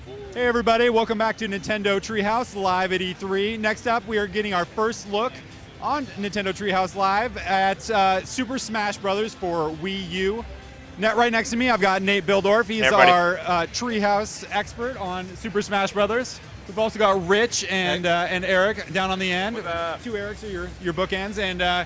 Hey everybody, welcome back to Nintendo Treehouse Live at E3. Next up, we are getting our first look on Nintendo Treehouse Live at Super Smash Bros. For Wii U. Right next to me, I've got Nate Bildorf. He's our Treehouse expert on Super Smash Bros. We've also got Rich and Eric down on the end. Two Erics are your bookends, and I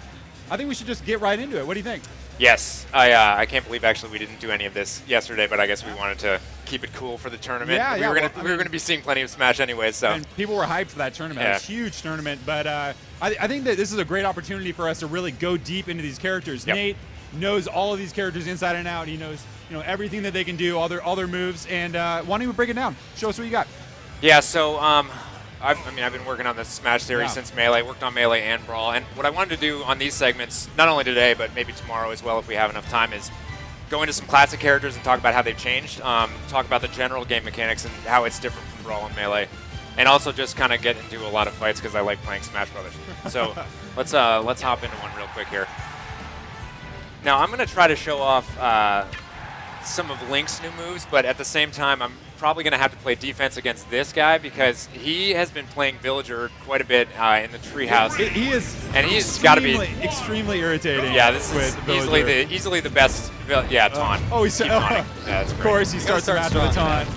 think we should just get right into it. What do you think? Yes, I can't believe actually we didn't do any of this yesterday, but I guess we wanted to keep it cool for the tournament. We were gonna be seeing plenty of Smash anyway, so. And people were hyped for that tournament. Yeah. It's a huge tournament, but I think that this is a great opportunity for us to really go deep into these characters. Yep. Nate knows all of these characters inside and out. He knows everything that they can do, all their moves, and why don't you break it down? Show us what you got. Yeah, so I've been working on the Smash series since Melee, worked on Melee and Brawl, and what I wanted to do on these segments, not only today, but maybe tomorrow as well if we have enough time, is go into some classic characters and talk about how they've changed, talk about the general game mechanics and how it's different from Brawl and Melee, and also just kind of get into a lot of fights because I like playing Smash Brothers. So let's hop into one real quick here. Now I'm going to try to show off some of Link's new moves, but at the same time I'm probably going to have to play defense against this guy because he has been playing Villager quite a bit in the treehouse. He is, and he's got to be extremely irritating. Yeah, this is easily the best. Taunt. He's taunting. Yeah, of course, he starts after the taunt.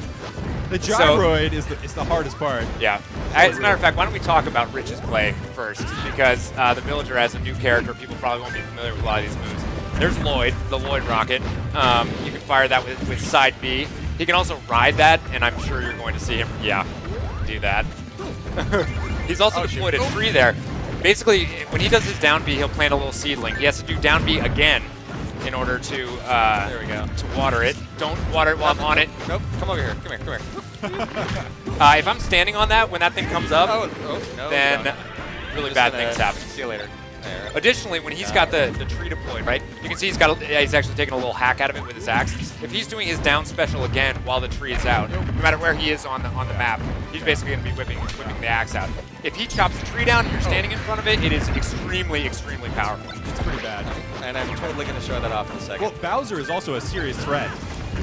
The gyroid is the hardest part. Yeah. As a matter of fact, why don't we talk about Rich's play first? Because the Villager has a new character. People probably won't be familiar with a lot of these moves. There's Lloyd, the Lloyd rocket. You can fire that with side B. He can also ride that, and I'm sure you're going to see him, do that. He's also deployed a tree there. Basically, when he does his down B, he'll plant a little seedling. He has to do down B again in order to there we go. To water it. Don't water it while I'm on it. Nope. Come over here. Come here. If I'm standing on that when that thing comes up, no, then really bad things happen. See you later. There. Additionally, when he's got the tree deployed, right, you can see he's actually taking a little hack out of it with his axe. If he's doing his down special again while the tree is out, no matter where he is on the map, he's basically going to be whipping the axe out. If he chops the tree down and you're standing in front of it, it is extremely, extremely powerful. It's pretty bad. And I'm totally going to show that off in a second. Well, Bowser is also a serious threat.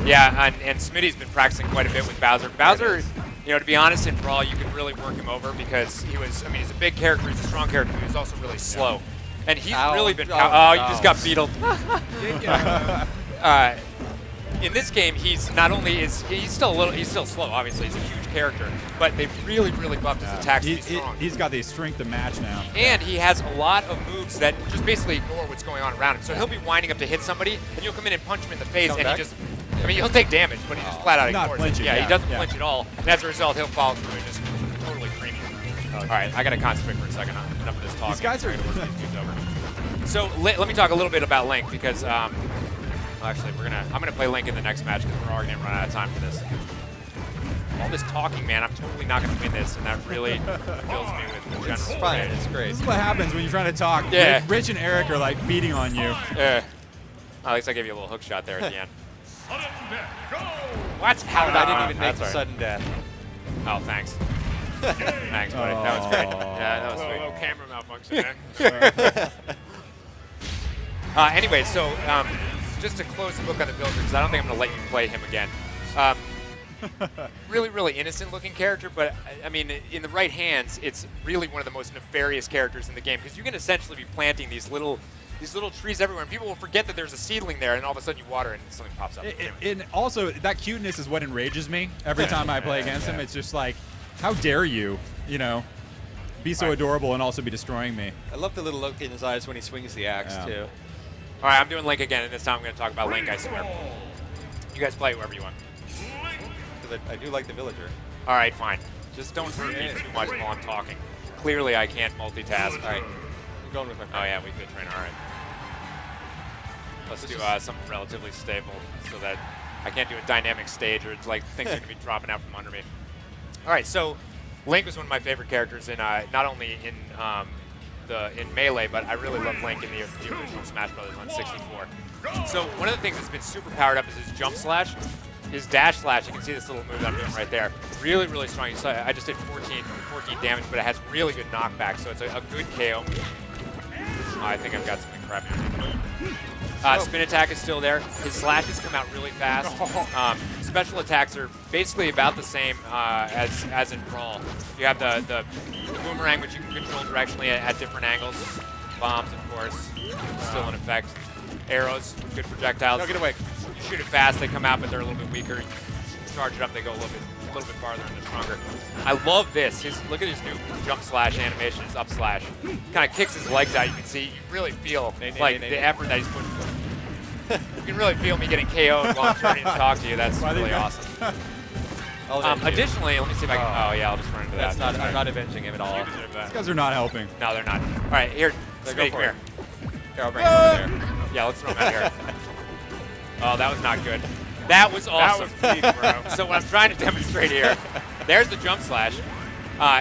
Yeah, and Smitty's been practicing quite a bit with Bowser. Bowser, to be honest, in Brawl, you can really work him over because he's a big character, he's a strong character, but he's also really slow. And he's really been. You just got beetled. In this game, he's still slow. Obviously, he's a huge character, but they've really buffed his attacks to be strong. He's got the strength to match now. And he has a lot of moves that just basically ignore what's going on around him. So he'll be winding up to hit somebody, and you'll come in and punch him in the face, and he just. He'll take damage, but he just flat out ignores it. Yeah, he doesn't flinch at all, and as a result, he'll follow through and just totally cream you. All right, I gotta concentrate for a second. Enough of this talk. These guys are. So let me talk a little bit about Link because actually I'm gonna play Link in the next match because we're already gonna run out of time for this. All this talking, man, I'm totally not gonna win this, and that really fills me with general. It's fine. It's great. This is what happens when you're trying to talk. Yeah. Rich and Eric are like beating on you. Yeah. At least I gave you a little hook shot there at the end. What? How did I didn't even make the sudden death? Oh, thanks. Thanks, buddy. That was great. Yeah, that was sweet. Little camera malfunction there. Anyway, so just to close the book on the Villager, because I don't think I'm going to let you play him again. Really innocent-looking character, but I mean, in the right hands, it's really one of the most nefarious characters in the game, because you can essentially be planting these little trees everywhere, and people will forget that there's a seedling there, and all of a sudden you water it, and something pops up. And also, that cuteness is what enrages me every time I play against him. It's just like, how dare you, be so adorable and also be destroying me. I love the little look in his eyes when he swings the axe, too. All right, I'm doing Link again, and this time I'm going to talk about Link, I swear. You guys play whoever you want. Because I do like the Villager. All right, fine. Just don't hurt me too much while I'm talking. Clearly, I can't multitask. All right. I'm going with my friend. Oh, yeah, we could train. All right. Let's do something relatively stable so that I can't do a dynamic stage or it's like things are going to be dropping out from under me. All right, so Link was one of my favorite characters in not only in Melee, but I really love Link in the original Smash Bros. On 64. So one of the things that's been super powered up is his jump slash. His dash slash, you can see this little move that I'm doing right there. Really strong. You saw I just did 14 damage, but it has really good knockback, so it's a good KO move. I think I've got something crappy. Spin attack is still there. His slashes come out really fast. special attacks are basically about the same as in Brawl. You have the boomerang, which you can control directionally at different angles. Bombs, of course, still in effect. Arrows, good projectiles. No, get away. You shoot it fast, they come out, but they're a little bit weaker. You charge it up, they go a little bit farther and they're stronger. I love this. Look at his new jump slash animation, his up slash. Kind of kicks his legs out. You can see, you really feel the effort that he's putting. You can really feel me getting KO'd while I'm turning to talk to you. That's really awesome. Additionally, let me see if I can. Oh yeah, I'll just run into that. I'm not avenging him at all. These guys are not helping. No, they're not. All right, here, Snake here. Here, I'll bring him over there. Yeah, let's throw him out here. Oh, that was not good. That was awesome. That was deep, bro. So what I'm trying to demonstrate here, there's the jump slash.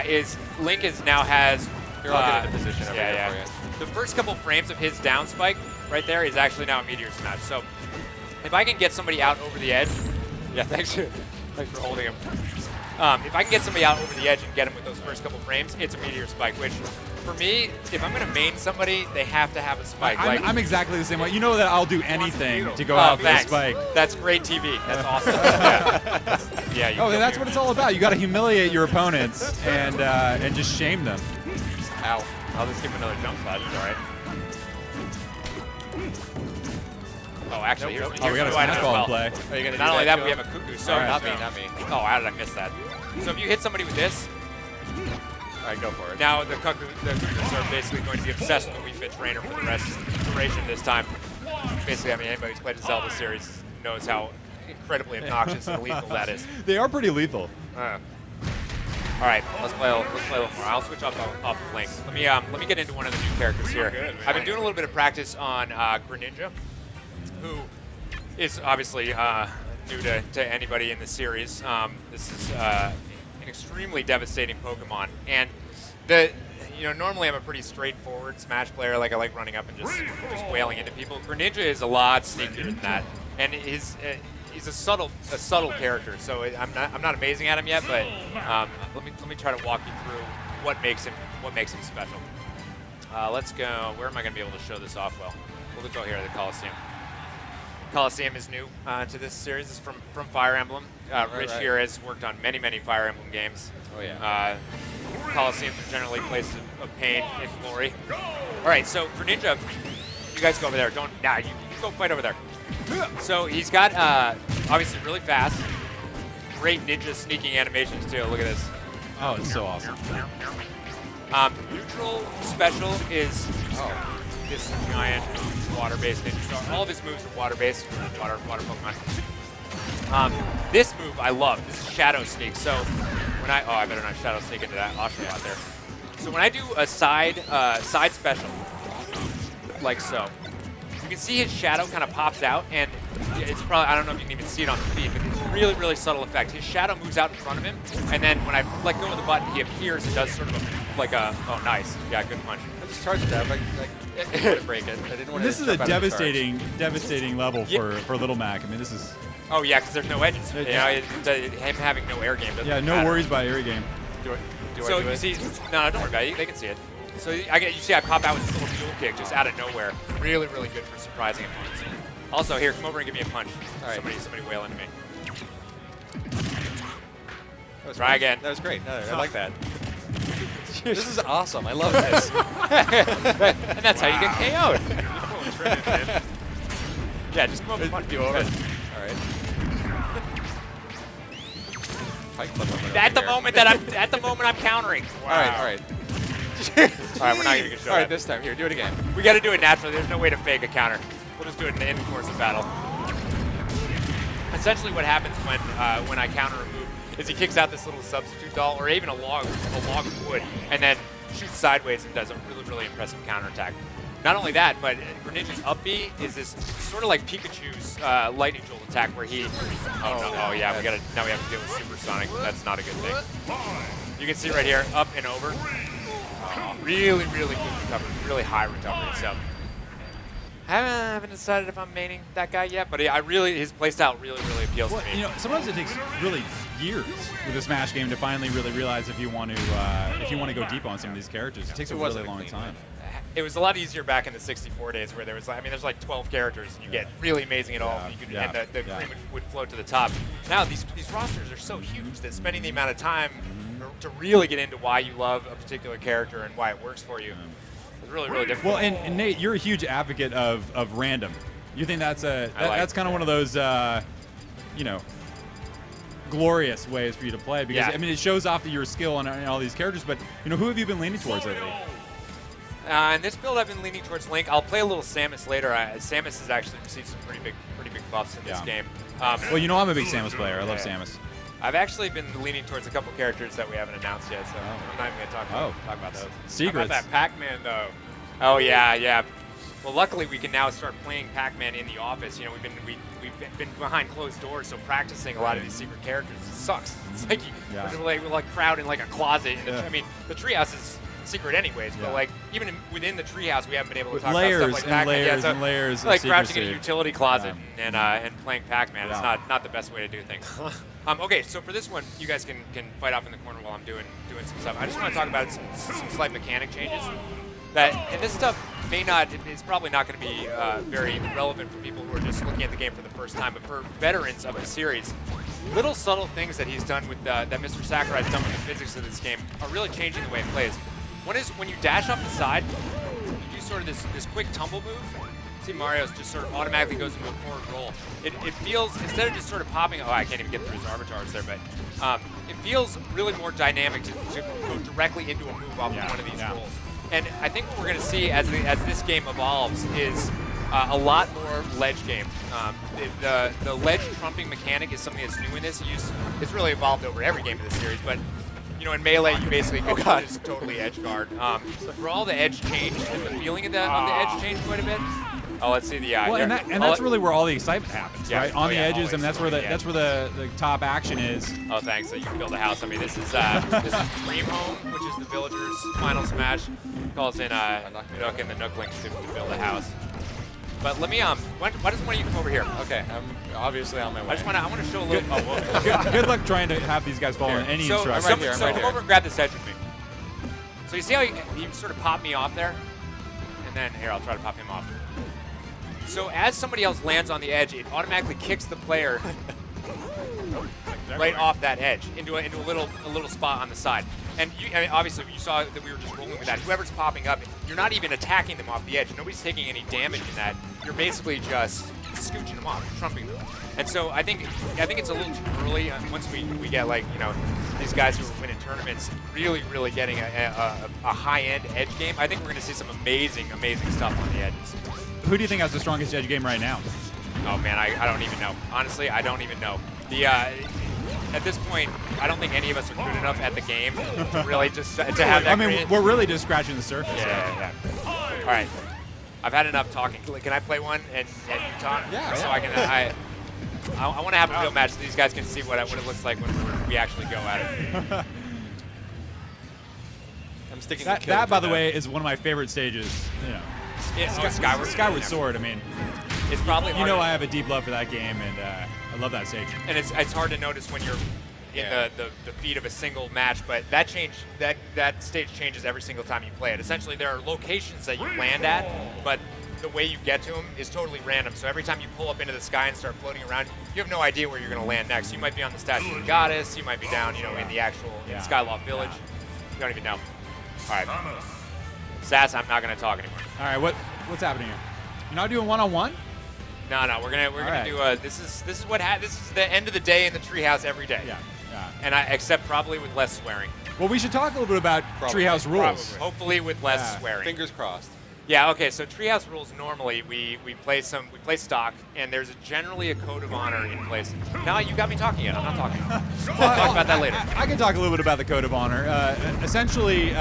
Is Link now has. Here, I'll get into position over yeah, here yeah. for you. The first couple frames of his down spike right there is actually now a Meteor Smash. So if I can get somebody out over the edge, yeah, thanks for holding him. If I can get somebody out over the edge and get him with those first couple frames, it's a Meteor Spike, which for me, if I'm going to main somebody, they have to have a spike. I'm exactly the same way. You know that I'll do anything to go out for the spike. That's great TV. That's awesome. Yeah. Oh, that's what it's all about. You got to humiliate your opponents and just shame them. Ow. I'll just give him another jump slash. All right. Oh, actually, here's we got a smash ball in play. Are you gonna Not do only that that, to we him? have a cuckoo. So Not me. Oh, how did I miss that? So if you hit somebody with this, All right, go for it. now the cuckoos are basically going to be obsessed with the Wii Fit trainer for the rest of the duration this time. Basically, I mean, anybody who's played the Zelda series knows how incredibly obnoxious and lethal that is. They are pretty lethal. All right, let's play a little more. I'll switch off of Link. Let me get into one of the new characters here. Good, I've been doing a little bit of practice on Greninja, who is obviously new to anybody in the series. This is an extremely devastating Pokemon, and normally I'm a pretty straightforward Smash player. Like I like running up and just wailing into people. Greninja is a lot sneakier than that, and he's a subtle character. So I'm not amazing at him yet, but let me try to walk you through what makes him special. Let's go. Where am I going to be able to show this off well? We'll go here to the Colosseum. Colosseum is new to this series. It's from Fire Emblem. Rich here has worked on many Fire Emblem games. Oh yeah. Colosseums are generally places of pain and glory. All right, so Greninja, you guys go over there. You go fight over there. So he's got obviously really fast, great ninja sneaking animations too. Look at this. Oh, it's so awesome. Neutral special is this giant water-based ninja star. All of his moves are water-based, water Pokemon. This move I love. This is Shadow Sneak. So when I better not Shadow Sneak into that Oshawott out there. So when I do a side special, like so, you can see his shadow kind of pops out, and it's probably, I don't know if you can even see it on the feed, but it's a really subtle effect. His shadow moves out in front of him, and then when I let go of the button, he appears and does sort of oh, nice. Yeah, good punch. I just charged that. I didn't want to break it. I didn't want to. This is a devastating level for Little Mac. I mean, this is. Oh yeah, because there's no edges. Him having no air game doesn't no matter. worries by air game. So you see, no, don't worry about it. They can see it. So you see I pop out with this little dual kick just out of nowhere. Really good for surprising opponents. Also, here, come over and give me a punch. All right. Somebody wail into me. Try again. That was great. No, I like that. This is awesome. I love this. And that's how you get KO'd. Yeah, just come over and punch you over. All right. At the moment I'm countering. Wow. All right. All right, we're not even gonna show All right, that. this time. Here, do it again. We got to do it naturally. There's no way to fake a counter. We'll just do it in the course of battle. Essentially, what happens when I counter a move is he kicks out this little substitute doll, or even a log of wood, and then shoots sideways and does a really impressive counterattack. Not only that, but Greninja's up B is this sort of like Pikachu's lightning jolt attack, where he. Now we have to deal with ZephyrSonic. That's not a good thing. You can see right here, up and over. Really good recovery, really high recovery. So I haven't decided if I'm maining that guy yet, but his playstyle really appeals to me. Sometimes it takes really years with a Smash game to finally really realize if you want to go deep on some of these characters. It takes a really long time. It was a lot easier back in the 64 days, where there's like 12 characters, and you get really amazing at all. And the cream would float to the top. now these rosters are so huge that spending the amount of time to really get into why you love a particular character and why it works for you is really, really difficult. Well, and Nate, you're a huge advocate of random. You think that's that's kind of one of those, you know, glorious ways for you to play because I mean it shows off that your skill on all these characters. But you know, who have you been leaning towards lately? In this build, I've been leaning towards Link. I'll play a little Samus later. Samus has actually received some pretty big buffs in this game. Well, you know I'm a big Samus player. I love Samus. I've actually been leaning towards a couple characters that we haven't announced yet, so I'm not even going to talk about those. Secrets. How about that Pac-Man, though? Oh, yeah. Well, luckily, we can now start playing Pac-Man in the office. You know, we've been behind closed doors, so practicing a lot of these secret characters sucks. It's like we're like crowd in like a closet. I mean, the treehouse is secret anyways, but like even within the treehouse, we haven't been able to talk about stuff like Pac-Man. Layers like crouching in a utility closet and playing Pac-Man. It's not the best way to do things. Okay, so for this one, you guys can fight off in the corner while I'm doing some stuff. I just want to talk about some slight mechanic changes. And this stuff it's probably not going to be very relevant for people who are just looking at the game for the first time, but for veterans of the series, little subtle things that he's done with that Mr. Sakurai's done with the physics of this game are really changing the way it plays. One is when you dash off the side, you do sort of this quick tumble move. See, Mario's just sort of automatically goes into a forward roll. It feels, instead of just sort of popping, I can't even get through his avatars there, but it feels really more dynamic to go directly into a move off of one of these rolls. And I think what we're going to see as this game evolves is a lot more ledge game. The ledge trumping mechanic is something that's new in this. It's really evolved over every game of the series, but you know, in Melee, you basically can just totally edge guard. For all the edge change and the feeling of that on the edge change quite a bit. Oh, let's see the well, and that's really where all the excitement happens, right? On the edges, and that's where the top action is. Oh, thanks. So you can build a house. I mean, this is Dream Home, which is the villagers' final smash. Calls in Nook and the Nooklings to build a house. But let me why doesn't one of you come over here? Okay, I'm obviously on my way. I want to show a little. Good luck trying to have these guys follow any instructions. So come over and grab this edge with me. So you see how you sort of pop me off there, and then here I'll try to pop him off. So as somebody else lands on the edge, it automatically kicks the player right off that edge into a little spot on the side. And I mean, obviously, you saw that we were just rolling with that. Whoever's popping up, you're not even attacking them off the edge. Nobody's taking any damage in that. You're basically just scooching them off, trumping them. And so I think it's a little too early. Once we get like these guys who are winning tournaments, really getting a high-end edge game. I think we're going to see some amazing stuff on the edges. Who do you think has the strongest edge game right now? Oh man, I don't even know. Honestly, I don't even know. At this point, I don't think any of us are good enough at the game to really just to have that. I mean, we're really just scratching the surface. Yeah. All right, I've had enough talking. Can I play one and you talk? Yeah. So I can. I want to have a real match so these guys can see what it looks like when we actually go at it. I'm sticking. That by the way, is one of my favorite stages. Skyward Sword. I mean, it's probably hard I have a deep love for that game, and I love that stage. And it's hard to notice when you're in the feed of a single match, but that stage changes every single time you play it. Essentially, there are locations that you land at, but the way you get to them is totally random. So every time you pull up into the sky and start floating around, you have no idea where you're going to land next. You might be on the statue of the goddess. You might be down, in the actual Skyloft village. You don't even know. All right. Sass, I'm not going to talk anymore. All right, what's happening here? You're not doing one-on-one? No, we're gonna do a. This is the end of the day in the treehouse every day. Yeah. And except probably with less swearing. Well, we should talk a little bit about treehouse rules. Probably. Hopefully with less swearing. Fingers crossed. Yeah. Okay. So treehouse rules normally we play stock, and there's generally a code of honor in place. Now you got me talking yet. I'm not talking. We'll talk about that later. I can talk a little bit about the code of honor. Essentially,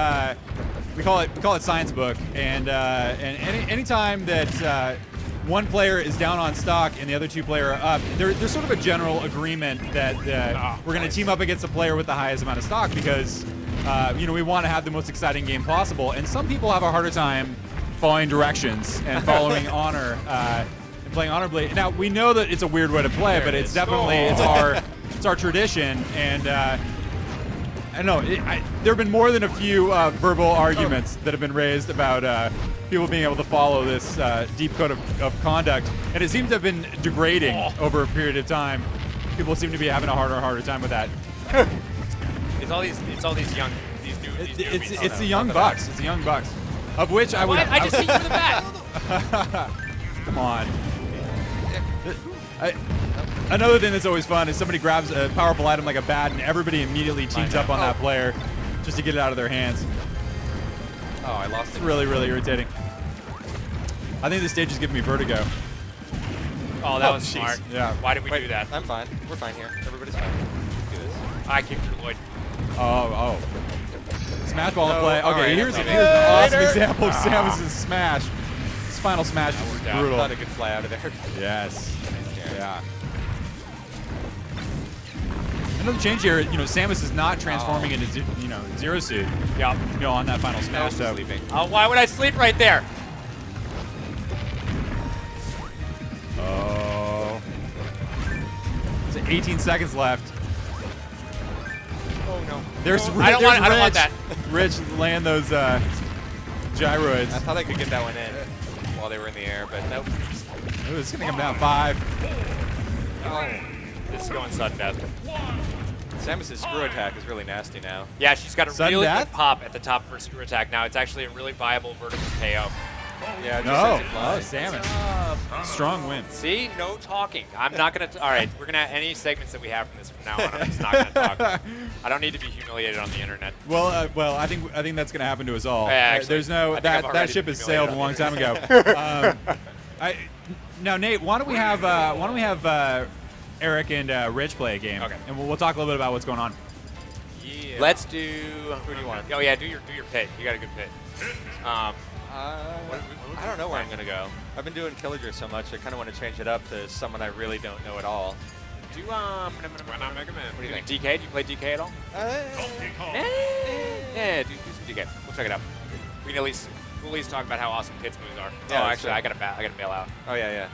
we call it science book, and anytime that one player is down on stock and the other two player are up, there's sort of a general agreement that we're going to team up against the player with the highest amount of stock because we want to have the most exciting game possible. And some people have a harder time following directions and following honor and playing honorably. Now we know that it's a weird way to play, but it's definitely it's our tradition. And I don't know. There have been more than a few verbal arguments that have been raised about people being able to follow this deep code of conduct, and it seems to have been degrading over a period of time. people seem to be having a harder and harder time with that. It's all these young, these newbies. It's the young bucks. It's the young bucks, of which I would. I just hit you in the back. Come on. Another thing that's always fun is somebody grabs a powerful item like a bat and everybody immediately teams up on that player just to get it out of their hands. Oh, I lost it. It's really, really irritating. I think this stage is giving me vertigo. Oh, that was smart. Yeah. Why did we do that? I'm fine. We're fine here. Everybody's fine. Let's do this. I kicked through Lloyd. Oh. Smash ball to play. Okay, alright, here's an that's awesome example of Samus' smash. His final smash is brutal. Thought it could fly out of there. Yes. Yeah. Another change here, Samus is not transforming into, Zero Suit. Yep. On that final smash. So Sleeping. Why would I sleep right there? Oh. There's 18 seconds left. Oh no. There's I don't want that. Rich land those gyroids. I thought I could get that one in while they were in the air, but nope. Ooh, it's gonna come down 5. Oh. This is going sudden death. Samus' screw attack is really nasty now. Yeah, she's got a Sudden really death? good pop at the top of her screw attack now. It's actually a really viable vertical KO. Yeah, it just No. sends it flying. Samus. Strong win. See? No talking. I'm not going to... All right, we're going to... Any segments that we have from this from now on, I'm just not going to talk. I don't need to be humiliated on the internet. Well, I think that's gonna happen to us all. Yeah, actually, There's no I think I've that already ship has been sailed a long humiliated time ago. Now, Nate, why don't we have Eric and Rich play a game? Okay. And we'll talk a little bit about what's going on. Yeah. Let's do... Who do you want? Oh, yeah, do your pit. You got a good pit. I don't know where I'm going to go. I've been doing Killager so much, I kind of want to change it up to someone I really don't know at all. Do Why not Mega Man? What do you think? DK? Do you play DK at all? Yeah, do some DK. We'll check it out. We can we'll at least talk about how awesome Pit's moves are. Yeah, oh, that's actually, true. I gotta bail out. Oh, yeah.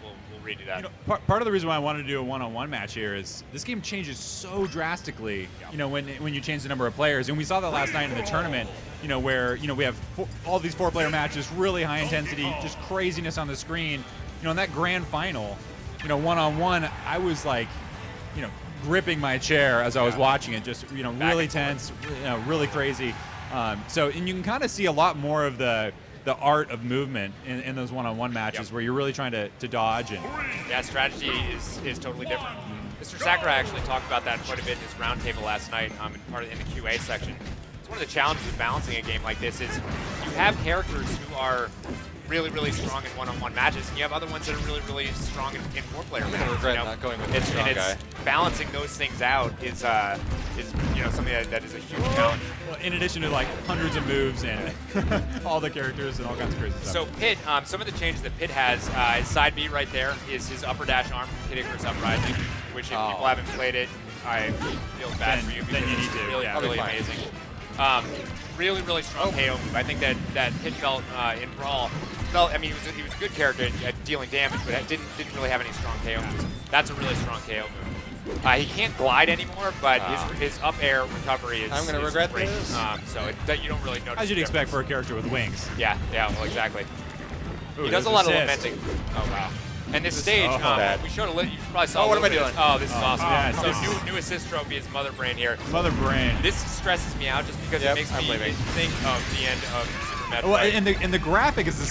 We'll redo that. Part of the reason why I wanted to do a one-on-one match here is this game changes so drastically. When you change the number of players, and we saw that last night in the tournament. Where we have all these 4-player matches, really high intensity, just craziness on the screen. In that grand final, one-on-one, I was like, gripping my chair as I was watching it, just really tense, really crazy. And you can kind of see a lot more of the art of movement in those one-on-one matches where you're really trying to dodge and. Yeah, strategy is totally different. Mr. Sakurai actually talked about that quite a bit in his roundtable last night, in the QA section. It's one of the challenges of balancing a game like this is you have characters who are really, really strong in one-on-one matches, and you have other ones that are really, really strong in 4-player matches. I regret not going with the strong guy. Balancing those things out is something that is a huge challenge. Well, in addition to like hundreds of moves and all the characters and all kinds of crazy stuff. So Pit, some of the changes that Pit has, his side B right there is his upper dash arm from Kid Icarus Uprising, which if people haven't played it, I feel bad for you because then you need it's to, really, yeah. really amazing. Really, really strong KO move. I think that Pit felt in Brawl. I mean, he was a good character at dealing damage, but didn't really have any strong KO moves. That's a really strong KO move. He can't glide anymore, but his up air recovery is. I'm going to regret great. this. That you don't really notice. As you'd the expect for a difference. character with wings. Yeah, well, exactly. Ooh, He does a there's lot of assist. lamenting. Oh wow. And this stage, bad. we showed a little. You probably saw. Oh, a what am little I bit doing? of this. Oh, this is awesome. yeah, So new assist trophy is Mother Brain here. Mother brain. This stresses me out just because Yep, it makes I'm me leaving. think of the end of Super Metroid. Well, and the graphic is the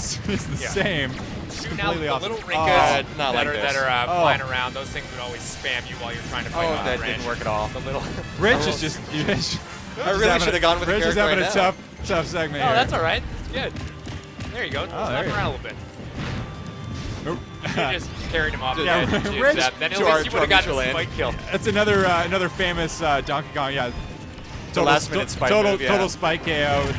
same. Shooting out completely the awesome. little Oh, rinkas not that like are this. flying around. Those things would always spam you while you're trying to fight Oh, Mother that Brain. didn't work at all. The little. Rich is just. I really should have gone with the Rich is character having right a tough segment. Oh, here. that's all right. It's good. There you go. Slap there you around a little bit. Nope. You just carried him off. Yeah, the Rich- edge. Then at to least our- you to would have our gotten a mutual spike kill. That's another famous Donkey Kong. Yeah. last-minute spike total, move, yeah. total spike KO,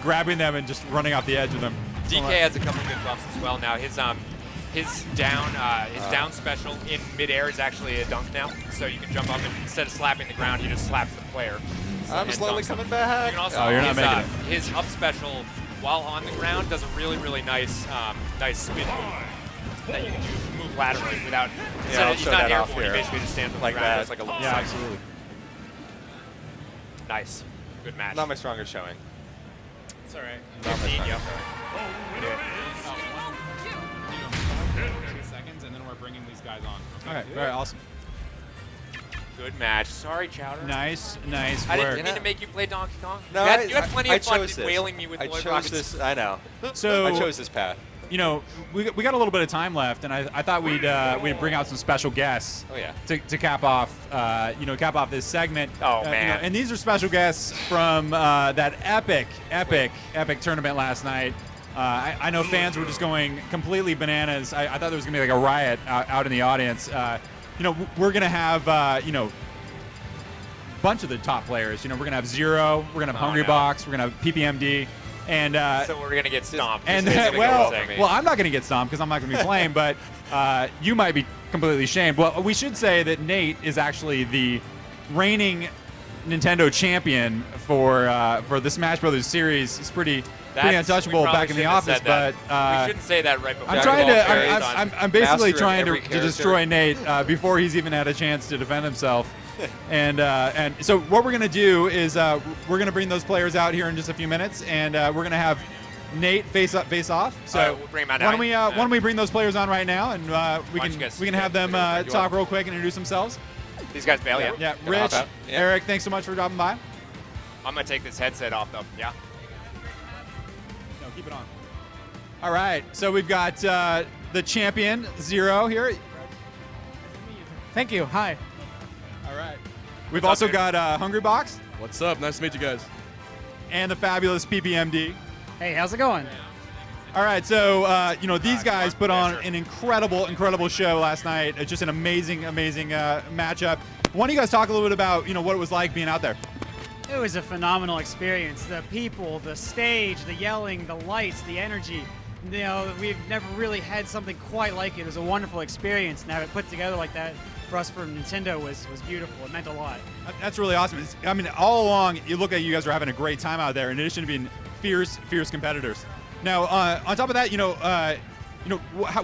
grabbing them and just running off the edge of them. DK has a couple good buffs as well now. His down special in midair is actually a dunk now, so you can jump up and instead of slapping the ground, he just slaps the player. I'm and slowly dunks coming him. back. You can also Oh, you're not his, making his up special while on the ground does a really, really nice spin move that you can move laterally without. Yeah, I'll he's show not that off airborne. He here. basically just stands on Like the ground. that. It's like a little Yeah, side. absolutely. Nice, good match. Not my strongest showing. It's all right. Not my 15, strongest yep. showing. 30 seconds, and then we're bringing these guys on. Okay, very awesome. good match. Sorry, Chowder. Nice I work. didn't mean to make you play Donkey Kong. No, you had plenty of fun chose this. wailing me with I Lloyd chose Rockets. this. I know. So I chose this path. You know, we got a little bit of time left, and I thought we'd bring out some special guests. Oh yeah. To cap off, cap off this segment. Oh, man. And these are special guests from that epic tournament last night. I know fans were just going completely bananas. I thought there was gonna be like a riot out in the audience. We're gonna have bunch of the top players. We're gonna have Zero, we're gonna have Hungrybox, we're gonna have PPMD. And so we're gonna get stomped. And well, I'm not gonna get stomped because I'm not gonna be playing, but you might be completely shamed. Well, we should say that Nate is actually the reigning Nintendo champion for the Smash Brothers series. He's pretty untouchable back in the office, but we shouldn't say that right before. I'm basically Master trying of to every destroy Nate before he's even had a chance to defend himself. And so what we're going to do is we're going to bring those players out here in just a few minutes, and we're going to have Nate face off. So we'll bring him out why don't we bring those players on right now, and we can have them talk real quick and introduce themselves. These guys bail, yeah. Yeah, Rich, Eric, thanks so much for dropping by. I'm going to take this headset off, though. Yeah. No, keep it on. All right, so we've got the champion, Zero, here. Thank you. Hi. All right. We've also got Hungrybox. What's up? Nice to meet you guys. And the fabulous PPMD. Hey, how's it going? All right, so these guys put on an incredible show last night. It's just an amazing matchup. Why don't you guys talk a little bit about what it was like being out there? It was a phenomenal experience. The people, the stage, the yelling, the lights, the energy. We've never really had something quite like it. It was a wonderful experience, and have it put together like that for us from Nintendo was beautiful. It meant a lot. That's really awesome. All along, you look at you guys are having a great time out there. In addition to being fierce competitors. Now, on top of that,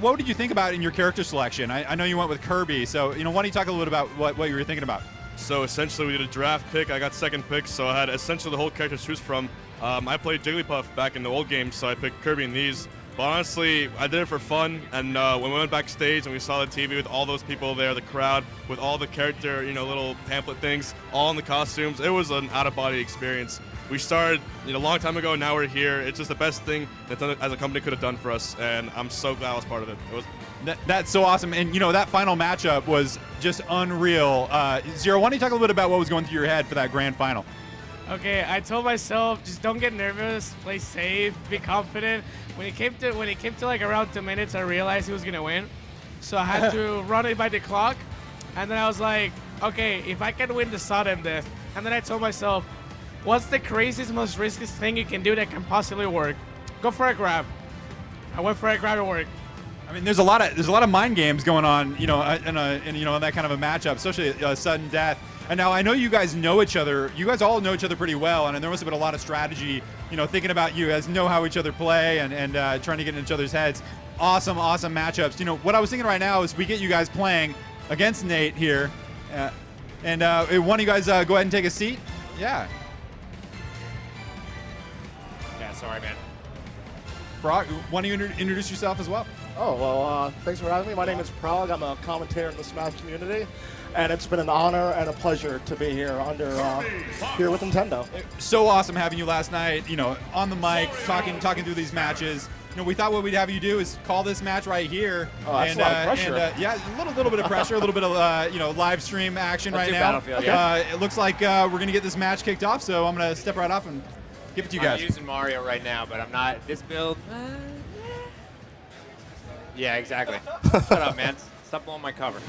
what did you think about in your character selection? I know you went with Kirby, so why don't you talk a little bit about what you were thinking about? So essentially, we did a draft pick. I got second pick, so I had essentially the whole character to choose from. I played Jigglypuff back in the old games, so I picked Kirby in these. But honestly, I did it for fun, and when we went backstage and we saw the TV with all those people there, the crowd, with all the character, little pamphlet things, all in the costumes, it was an out-of-body experience. We started a long time ago, now we're here. It's just the best thing that as a company could have done for us, and I'm so glad I was part of it. That's so awesome, and that final matchup was just unreal. Zero, why don't you talk a little bit about what was going through your head for that grand final? Okay, I told myself just don't get nervous, play safe, be confident. When it came to like around 2 minutes, I realized he was gonna win, so I had to run it by the clock, and then I was like, okay, if I can win the sudden death, and then I told myself, what's the craziest, most riskiest thing you can do that can possibly work? Go for a grab. I went for a grab, it worked. There's a lot of mind games going on, in that kind of a matchup, especially sudden death. And now I know you guys know each other. You guys all know each other pretty well, and there must have been a lot of strategy, thinking about you guys know how each other play and trying to get in each other's heads. Awesome matchups. What I was thinking right now is we get you guys playing against Nate here, and one of you guys go ahead and take a seat. Yeah. Yeah, sorry, man. Brock, why don't you introduce yourself as well? Oh, well, thanks for having me. My name is Prague. I'm a commentator in the Smash community, and it's been an honor and a pleasure to be here here with Nintendo. So awesome having you last night, on the mic, talking through these matches. We thought what we'd have you do is call this match right here. Oh, that's a lot of pressure. Yeah, a little bit of pressure, a little bit of live stream action right now. It looks like we're going to get this match kicked off, so I'm going to step right off and give it to you guys. I'm using Mario right now, but I'm not. This build. Yeah, exactly. Shut up, man. Stop blowing my cover.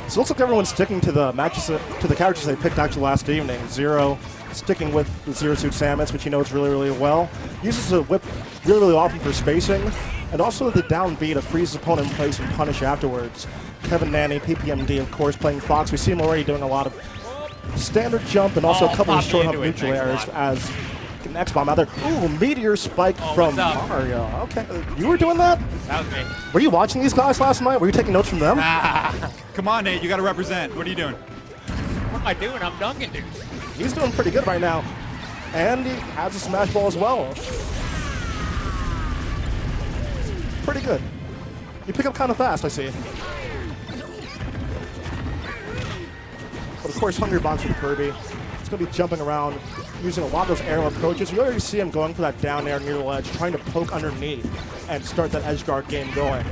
So it looks like everyone's sticking to the matches, to the characters they picked actually last evening. Zero sticking with the Zero Suit Samus, which he knows really well. Uses the whip really often for spacing, and also the down B to freeze his opponent in place and punish afterwards. Kevin Nanny, PPMD, of course, playing Fox. We see him already doing a lot of standard jump and also a couple of short hop neutral airs as an X-Bomb out there. Ooh, Meteor Spike from Mario. Okay, you were doing that? That was me. Were you watching these guys last night? Were you taking notes from them? Come on, Nate, you got to represent. What are you doing? What am I doing? I'm dunking dudes. He's doing pretty good right now. And he has a Smash Ball as well. Pretty good. You pick up kind of fast, I see. course, Hungrybox with Kirby. He's going to be jumping around, using a lot of those aerial approaches. You already see him going for that down air near the ledge, trying to poke underneath and start that edge guard game going.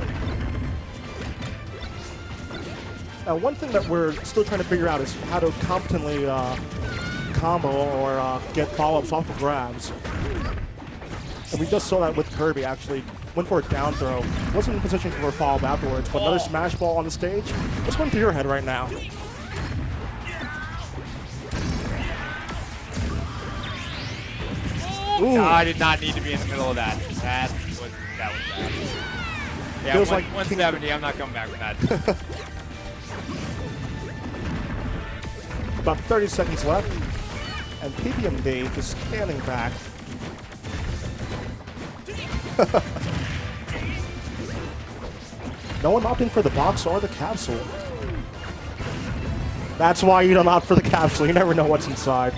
Now, one thing that we're still trying to figure out is how to competently combo or get follow-ups off of grabs. And we just saw that with Kirby, actually. Went for a down throw. Wasn't in position for a follow-up afterwards, but another smash ball on the stage. What's going through your head right now? Ooh. No, I did not need to be in the middle of that. That was bad. Yeah, Feels like 170. I'm not coming back with that. About 30 seconds left. And PPMD just standing back. No one opting for the box or the capsule. That's why you don't opt for the capsule. You never know what's inside.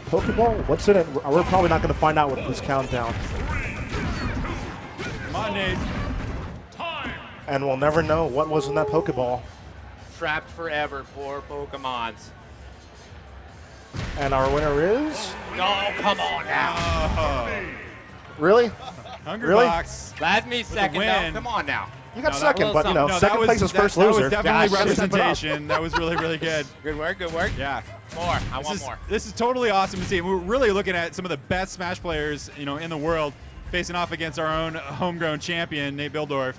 Pokeball? What's in it? We're probably not going to find out with this countdown. Come on, Nate. And we'll never know what was in that Pokeball. Trapped forever, poor Pokemons. And our winner is? No, come on now. Really? Hungry Really? Box. Last me second, win. though. Come on now. You got No, that second, was but you know, something. second place is first loser. That was definitely Gosh, representation. That was really, really good. Good work, good work. Yeah. More. I want more. This is totally awesome to see. We're really looking at some of the best Smash players, you know, in the world, facing off against our own homegrown champion, Nate Bildorf.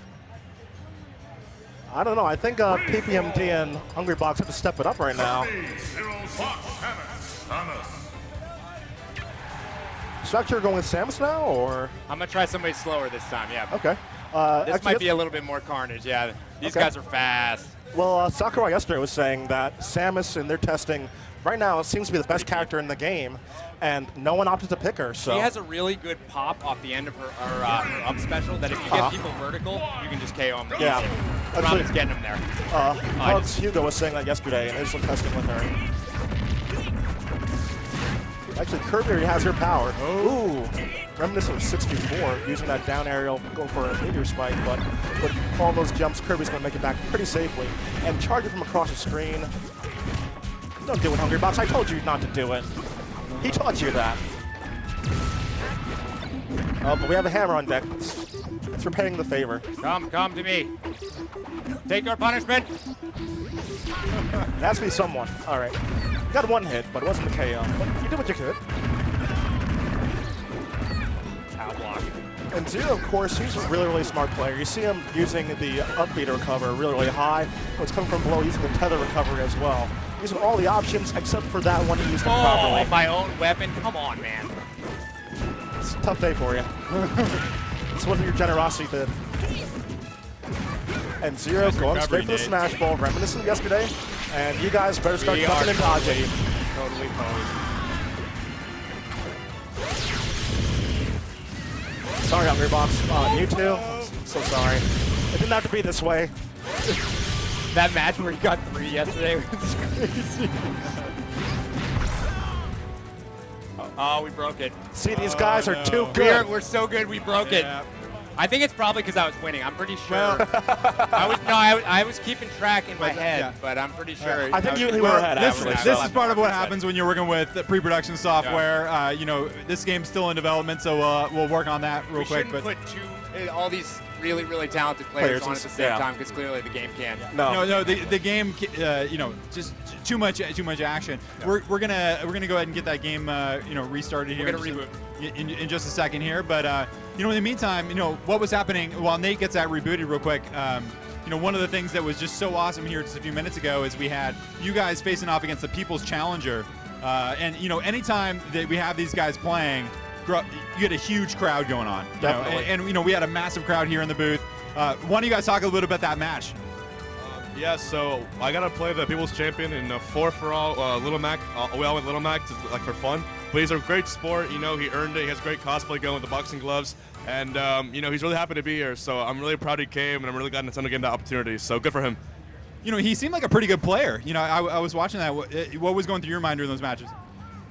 I don't know. I think PPMD and Hungrybox have to step it up right now. Structure going with Samus now, or? I'm going to try somebody slower this time, yeah. Okay. This Actually, might be a little bit more carnage, yeah. These Okay. guys are fast. Well, Sakurai yesterday was saying that Samus in their testing right now seems to be the best character in the game, and no one opted to pick her. So She has a really good pop off the end of her up special that if you get people vertical, you can just KO them. Yeah. Robin's getting them there. Hugs Hugo was saying that yesterday in his testing with her. Actually, Kirby already has her power. Ooh. Reminiscent of 64, using that down aerial, going for a meteor spike, but with all those jumps, Kirby's going to make it back pretty safely. And charge it from across the screen. Don't do it, Hungrybox. I told you not to do it. He taught you that. But we have a hammer on deck. It's repaying the favor. Come to me. Take your punishment. It has to be someone. All right. Got one hit, but it wasn't the KO. But you did what you could. Block. And Zero, of course, he's a really, really smart player. You see him using the up B to recover really, really high. When it's coming from below, using the tether recovery as well. Using all the options except for that one he used them properly. My own weapon? Come on, man. It's a tough day for you. This wasn't your generosity bid. And Zero Nice going recovery, straight for the Nate. smash ball, reminiscent of yesterday. And you guys better start ducking and dodging. Totally posed. Sorry, Hungrybox. Mewtwo. So sorry. It didn't have to be this way. That match where he got 3 yesterday was crazy. Oh, we broke it. See, these guys are no. too good. We're so good, we broke Yeah. it. I think it's probably because I was winning. I'm pretty sure. I was keeping track in my head, yeah. but I'm pretty sure. I think you were Well, ahead, this, actually. this is part of what happens when you're working with pre-production software. You know, this game's still in development, so we'll work on that real we quick. shouldn't But put all these really, really talented players on at the same time because clearly the game can't. no, the game, you know, just too much action. We're gonna go ahead and get that game, you know, restarted here. We're gonna reboot in just a second here. But you know, in the meantime, you know, what was happening while Nate gets that rebooted real quick. You know, one of the things that was just so awesome here just a few minutes ago is we had you guys facing off against the People's Challenger, and you know, anytime that we have these guys playing, you get a huge crowd going on. You know, Definitely. and you know, we had a massive crowd here in the booth. Why don't you guys talk a little bit about that match? Yeah, so I got to play the People's Champion in 4-for-all Little Mac. We all went Little Mac like for fun. But he's a great sport. You know, he earned it. He has great cosplay going with the boxing gloves. And, you know, he's really happy to be here. So I'm really proud he came, and I'm really glad Nintendo gave him that opportunity. So good for him. You know, he seemed like a pretty good player. You know, I was watching that. What was going through your mind during those matches?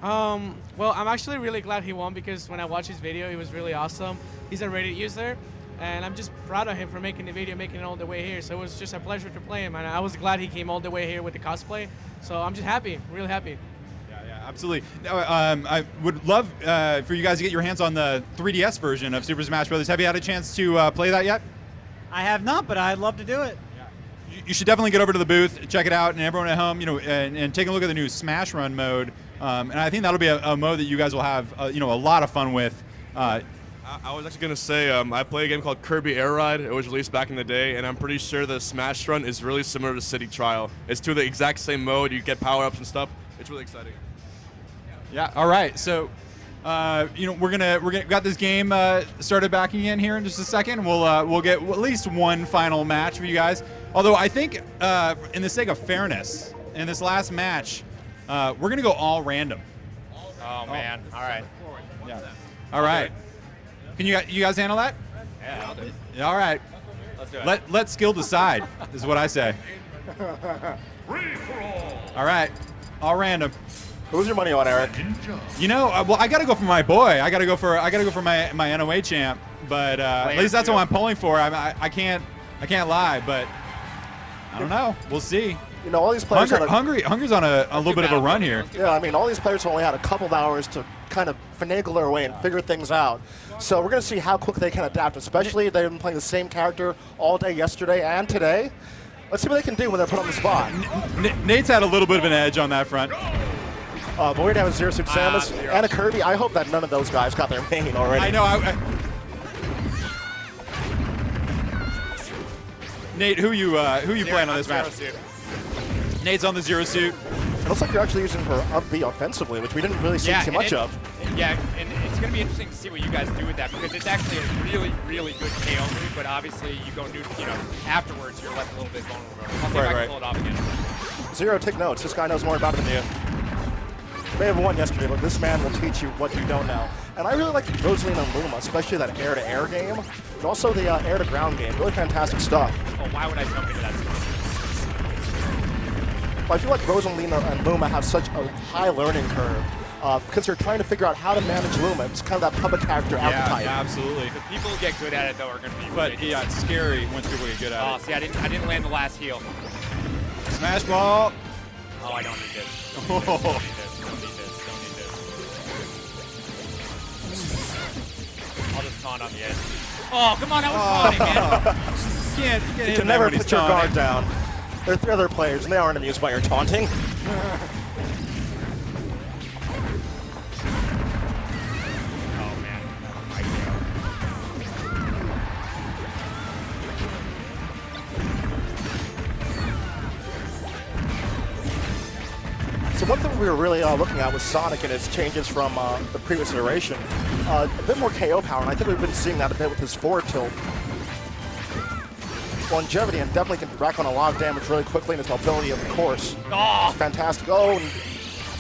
Well, I'm actually really glad he won because when I watched his video, he was really awesome. He's a Reddit user. and I'm just proud of him for making the video, making it all the way here. So it was just a pleasure to play him, and I was glad he came all the way here with the cosplay. So I'm just happy, really happy. Yeah, absolutely. Now, I would love for you guys to get your hands on the 3DS version of Super Smash Bros. Have you had a chance to play that yet? I have not, but I'd love to do it. You should definitely get over to the booth, check it out, and everyone at home, and take a look at the new Smash Run mode. And I think that'll be a mode that you guys will have, a lot of fun with. I was actually going to say, I play a game called Kirby Air Ride. It was released back in the day, and I'm pretty sure the Smash Run is really similar to City Trial. It's to the exact same mode. You get power-ups and stuff. It's really exciting. Yeah. All right. So, we're got this game started back again here in just a second. We'll get at least one final match for you guys. Although I think, in the sake of fairness, in this last match, we're gonna go all random. Oh man! All right. Yeah. All right. Can you guys handle that? Yeah, I'll do it. Yeah, all right. Let's do it. Let skill decide is what I say. All right. All random. Who's your money on, Eric? Well, I gotta go for my boy. I gotta go for my NOA champ. But at least that's what I'm pulling for. I can't lie, but I don't know. We'll see. All these players Hungry's on a little bit of a run here. Yeah, I mean, all these players only had a couple of hours to kind of finagle their way and figure things out. So we're going to see how quick they can adapt, especially they've been playing the same character all day yesterday and today. Let's see what they can do when they're put on the spot. Nate's had a little bit of an edge on that front. But we're going to have a Zero Suit Samus and a Kirby. I hope that none of those guys got their main already. I know. Nate, who you playing on this match? Nate's on the Zero Suit. It looks like you're actually using her up B offensively, which we didn't really see too much of. Yeah, and it's going to be interesting to see what you guys do with that, because it's actually a really, really good KO move, but obviously you go new, afterwards you're left a little bit vulnerable. I'll see if I can pull it off again. Zero, take notes. This guy knows more about it than you. May have won yesterday, but this man will teach you what you don't know. And I really like Rosaline and Luma, especially that air-to-air game, but also the air-to-ground game. Really fantastic stuff. Oh, why would I jump into that? But I feel like Rosalina and Luma have such a high learning curve because they're trying to figure out how to manage Luma. It's kind of that public character archetype. Yeah, absolutely. The people who get good at it, though, are going to be But yeah, it's scary once people get good at it. Oh, see, I didn't land the last heal. Smash ball. Oh, I don't need this. Oh. Don't need this. I'll just taunt on the edge. Oh, come on, that was taunting, man. You can never put your guard down. There are 3 other players, and they aren't amused by your taunting. Oh, man. So one thing we were really looking at was Sonic and his changes from the previous iteration. A bit more KO power, and I think we've been seeing that a bit with his forward tilt. Longevity, and definitely can rack on a lot of damage really quickly, and his mobility, of course. Oh! It's fantastic. Oh, and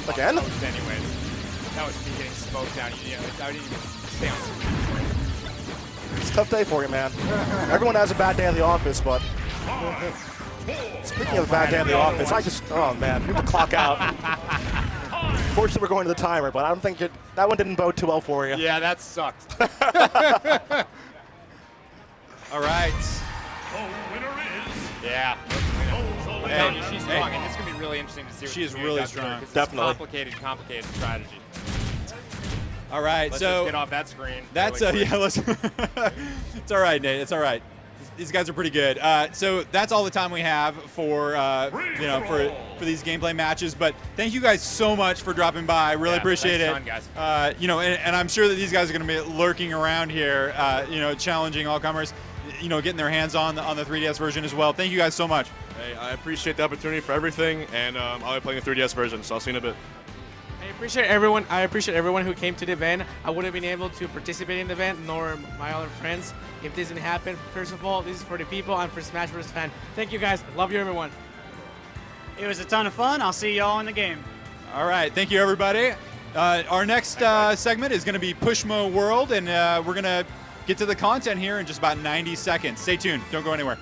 again? Anyways, that was me getting smoked down. I didn't even stay on. It's a tough day for you, man. Everyone has a bad day in the office, but speaking of a bad day in the office, oh man, we have to clock out. Fortunately, we're going to the timer, but I don't think that one didn't bode too well for you. Yeah, that sucked. All right. Yeah. I'm telling you, she's strong, and it's going to be really interesting to see what She is this really does to her, strong. 'cause it's Definitely. complicated strategy. All right, Let's so just get off that screen. that's really quick. yeah. Let's. It's all right, Nate. It's all right. These guys are pretty good. So that's all the time we have for for these gameplay matches. But thank you guys so much for dropping by. I really appreciate it. fun, guys. And I'm sure that these guys are going to be lurking around here. Challenging all comers. Getting their hands on the 3DS version as well. Thank you guys so much. Hey, I appreciate the opportunity for everything, and I'll be playing the 3DS version, so I'll see you in a bit. I appreciate everyone who came to the event. I wouldn't have been able to participate in the event, nor my other friends, if this didn't happen. First of all, this is for the people and for Smash Bros. Fan. Thank you guys. Love you, everyone. It was a ton of fun. I'll see y'all in the game. All right. Thank you, everybody. Our next segment is going to be Pushmo World, and we're going to get to the content here in just about 90 seconds. Stay tuned. Don't go anywhere.